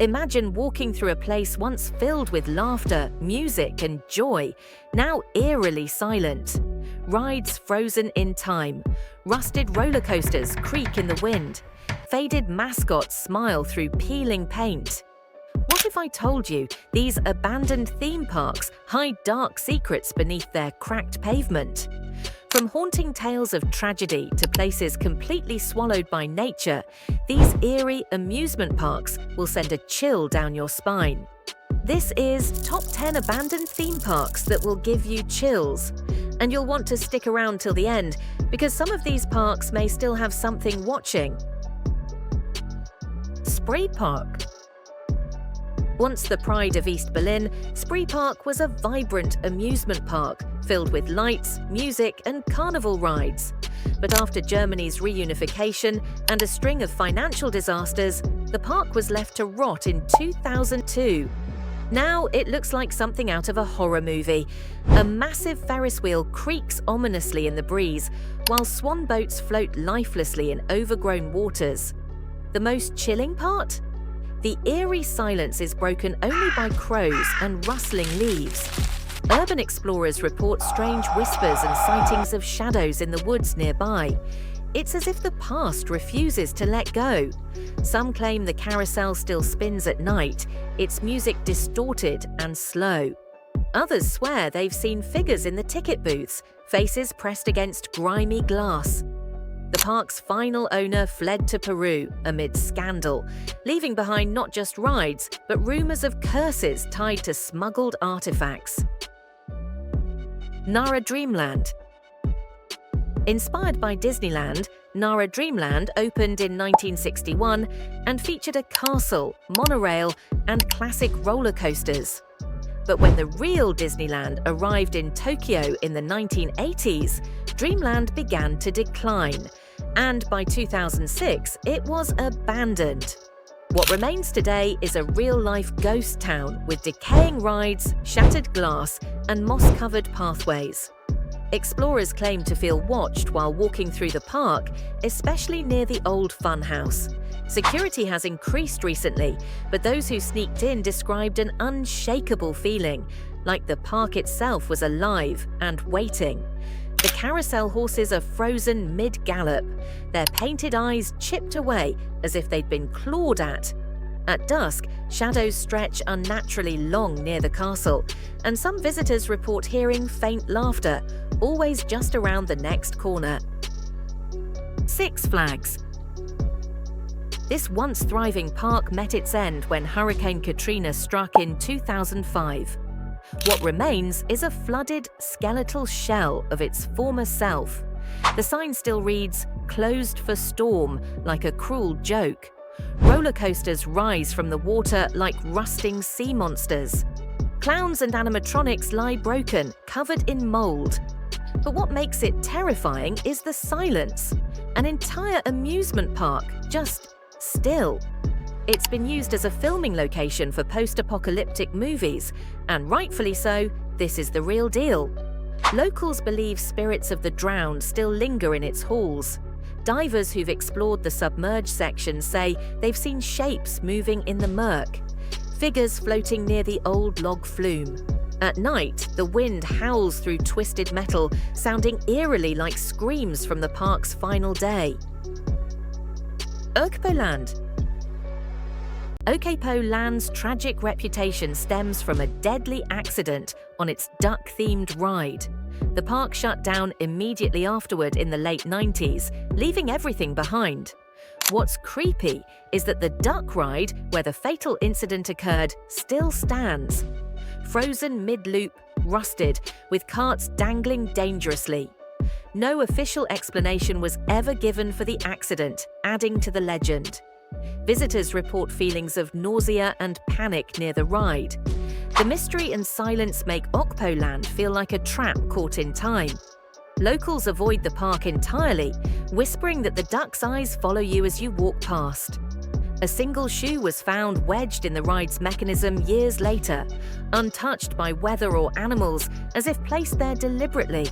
Imagine walking through a place once filled with laughter, music, and joy, now eerily silent. Rides frozen in time, rusted roller coasters creak in the wind, faded mascots smile through peeling paint. What if I told you these abandoned theme parks hide dark secrets beneath their cracked pavement? From haunting tales of tragedy to places completely swallowed by nature, these eerie amusement parks will send a chill down your spine. This is Top 10 Abandoned Theme Parks that will give you chills. And you'll want to stick around till the end, because some of these parks may still have something watching. Spree Park. Once the pride of East Berlin, Spree Park was a vibrant amusement park filled with lights, music, and carnival rides. But after Germany's reunification and a string of financial disasters, the park was left to rot in 2002. Now it looks like something out of a horror movie. A massive Ferris wheel creaks ominously in the breeze, while swan boats float lifelessly in overgrown waters. The most chilling part? The eerie silence is broken only by crows and rustling leaves. Urban explorers report strange whispers and sightings of shadows in the woods nearby. It's as if the past refuses to let go. Some claim the carousel still spins at night, its music distorted and slow. Others swear they've seen figures in the ticket booths, faces pressed against grimy glass. The park's final owner fled to Peru amid scandal, leaving behind not just rides, but rumors of curses tied to smuggled artifacts. Nara Dreamland. Inspired by Disneyland, Nara Dreamland opened in 1961 and featured a castle, monorail, and classic roller coasters. But when the real Disneyland arrived in Tokyo in the 1980s, Dreamland began to decline, and by 2006, it was abandoned. What remains today is a real-life ghost town with decaying rides, shattered glass, and moss-covered pathways. Explorers claim to feel watched while walking through the park, especially near the old funhouse. Security has increased recently, but those who sneaked in described an unshakable feeling, like the park itself was alive and waiting. The carousel horses are frozen mid-gallop, their painted eyes chipped away as if they'd been clawed at. At dusk, shadows stretch unnaturally long near the castle, and some visitors report hearing faint laughter, always just around the next corner. Six Flags. This once thriving park met its end when Hurricane Katrina struck in 2005. What remains is a flooded, skeletal shell of its former self. The sign still reads, "Closed for storm," like a cruel joke. Roller coasters rise from the water like rusting sea monsters. Clowns and animatronics lie broken, covered in mold. But what makes it terrifying is the silence. An entire amusement park, just still. It's been used as a filming location for post-apocalyptic movies, and rightfully so, this is the real deal. Locals believe spirits of the drowned still linger in its halls. Divers who've explored the submerged section say they've seen shapes moving in the murk, figures floating near the old log flume. At night, the wind howls through twisted metal, sounding eerily like screams from the park's final day. Okpoland. Okpoland's tragic reputation stems from a deadly accident on its duck-themed ride. The park shut down immediately afterward in the late 90s, leaving everything behind. What's creepy is that the duck ride, where the fatal incident occurred, still stands. Frozen mid-loop, rusted, with carts dangling dangerously. No official explanation was ever given for the accident, adding to the legend. Visitors report feelings of nausea and panic near the ride. The mystery and silence make Okpoland feel like a trap caught in time. Locals avoid the park entirely, whispering that the duck's eyes follow you as you walk past. A single shoe was found wedged in the ride's mechanism years later, untouched by weather or animals, as if placed there deliberately.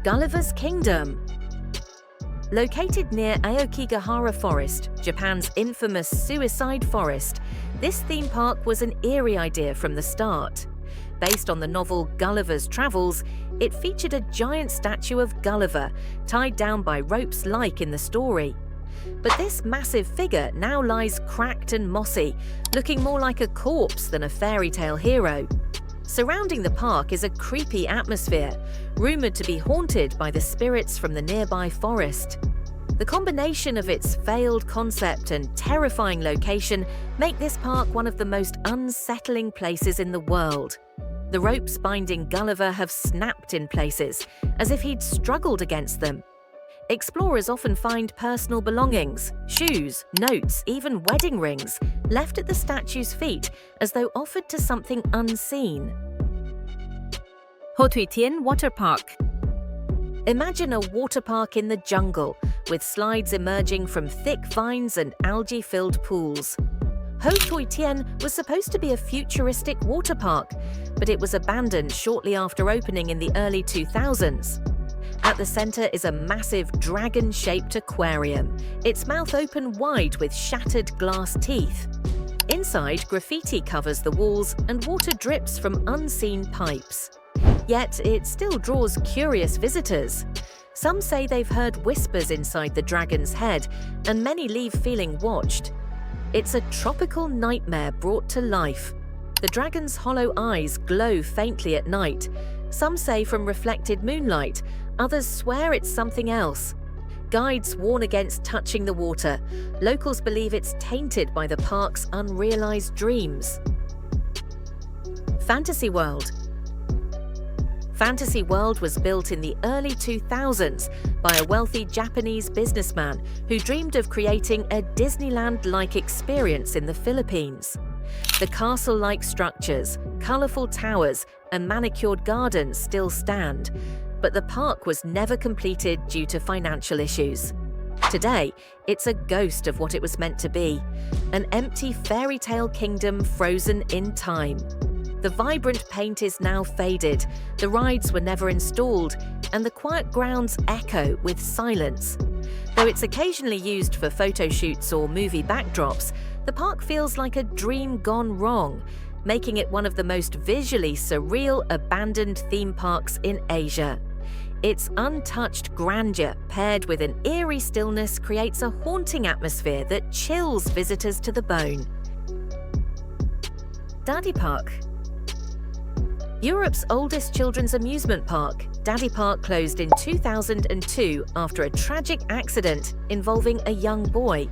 Gulliver's Kingdom. Located near Aokigahara Forest, Japan's infamous suicide forest, this theme park was an eerie idea from the start. Based on the novel Gulliver's Travels, it featured a giant statue of Gulliver, tied down by ropes like in the story. But this massive figure now lies cracked and mossy, looking more like a corpse than a fairy tale hero. Surrounding the park is a creepy atmosphere, rumoured to be haunted by the spirits from the nearby forest. The combination of its failed concept and terrifying location make this park one of the most unsettling places in the world. The ropes binding Gulliver have snapped in places, as if he'd struggled against them. Explorers often find personal belongings, shoes, notes, even wedding rings, left at the statue's feet as though offered to something unseen. Hotuitian Waterpark. Imagine a water park in the jungle, with slides emerging from thick vines and algae-filled pools. Hotuitian was supposed to be a futuristic water park, but it was abandoned shortly after opening in the early 2000s. At the center is a massive dragon-shaped aquarium, its mouth open wide with shattered glass teeth. Inside, graffiti covers the walls and water drips from unseen pipes. Yet it still draws curious visitors. Some say they've heard whispers inside the dragon's head, and many leave feeling watched. It's a tropical nightmare brought to life. The dragon's hollow eyes glow faintly at night. Some say from reflected moonlight, others swear it's something else. Guides warn against touching the water. Locals believe it's tainted by the park's unrealized dreams. Fantasy World. Fantasy World was built in the early 2000s by a wealthy Japanese businessman who dreamed of creating a Disneyland-like experience in the Philippines. The castle-like structures, colorful towers, and manicured gardens still stand, but the park was never completed due to financial issues. Today, it's a ghost of what it was meant to be, an empty fairy tale kingdom frozen in time. The vibrant paint is now faded, the rides were never installed, and the quiet grounds echo with silence. Though it's occasionally used for photo shoots or movie backdrops, the park feels like a dream gone wrong, making it one of the most visually surreal abandoned theme parks in Asia. Its untouched grandeur paired with an eerie stillness creates a haunting atmosphere that chills visitors to the bone. Daddy Park. Europe's oldest children's amusement park, Daddy Park closed in 2002 after a tragic accident involving a young boy.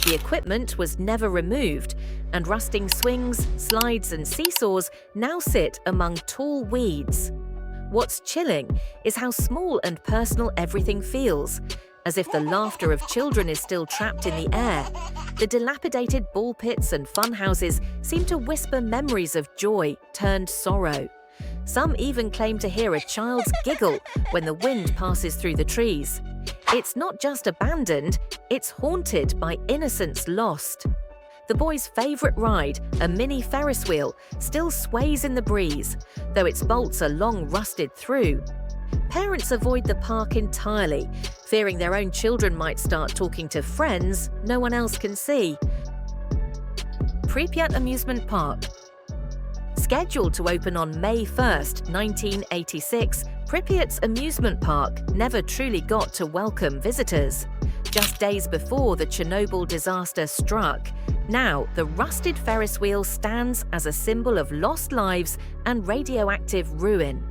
The equipment was never removed, and rusting swings, slides and seesaws now sit among tall weeds. What's chilling is how small and personal everything feels, as if the laughter of children is still trapped in the air. The dilapidated ball pits and fun houses seem to whisper memories of joy turned sorrow. Some even claim to hear a child's giggle when the wind passes through the trees. It's not just abandoned, it's haunted by innocence lost. The boy's favorite ride, a mini Ferris wheel, still sways in the breeze, though its bolts are long rusted through. Parents avoid the park entirely, fearing their own children might start talking to friends no one else can see. Pripyat Amusement Park. Scheduled to open on May 1, 1986, Pripyat's amusement park never truly got to welcome visitors. Just days before the Chernobyl disaster struck, now the rusted Ferris wheel stands as a symbol of lost lives and radioactive ruin.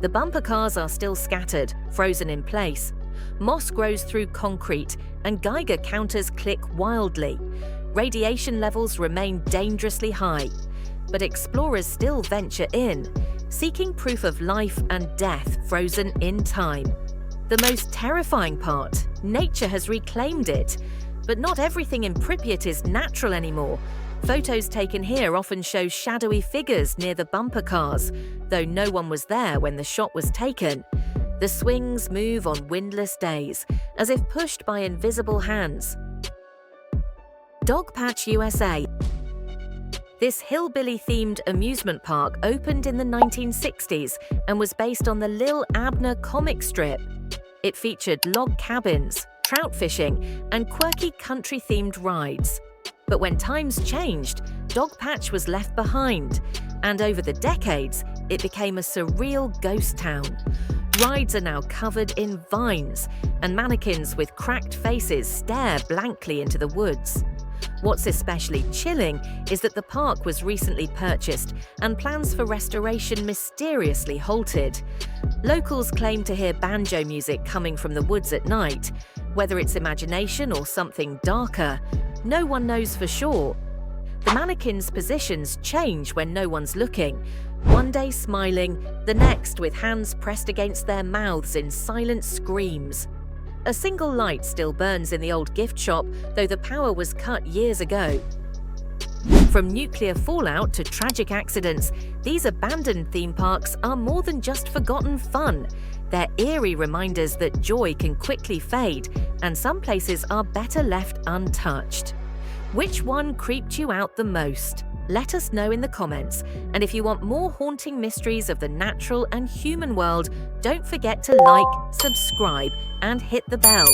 The bumper cars are still scattered, frozen in place. Moss grows through concrete, and Geiger counters click wildly. Radiation levels remain dangerously high. But explorers still venture in, seeking proof of life and death frozen in time. The most terrifying part, nature has reclaimed it. But not everything in Pripyat is natural anymore. Photos taken here often show shadowy figures near the bumper cars, though no one was there when the shot was taken. The swings move on windless days, as if pushed by invisible hands. Dogpatch USA. This hillbilly-themed amusement park opened in the 1960s and was based on the Lil Abner comic strip. It featured log cabins, trout fishing, and quirky country-themed rides. But when times changed, Dogpatch was left behind, and over the decades, it became a surreal ghost town. Rides are now covered in vines, and mannequins with cracked faces stare blankly into the woods. What's especially chilling is that the park was recently purchased and plans for restoration mysteriously halted. Locals claim to hear banjo music coming from the woods at night. Whether it's imagination or something darker, no one knows for sure. The mannequins' positions change when no one's looking. One day smiling, the next with hands pressed against their mouths in silent screams. A single light still burns in the old gift shop, though the power was cut years ago. From nuclear fallout to tragic accidents, these abandoned theme parks are more than just forgotten fun. They're eerie reminders that joy can quickly fade, and some places are better left untouched. Which one creeped you out the most? Let us know in the comments. And if you want more haunting mysteries of the natural and human world, don't forget to like, subscribe, and hit the bell.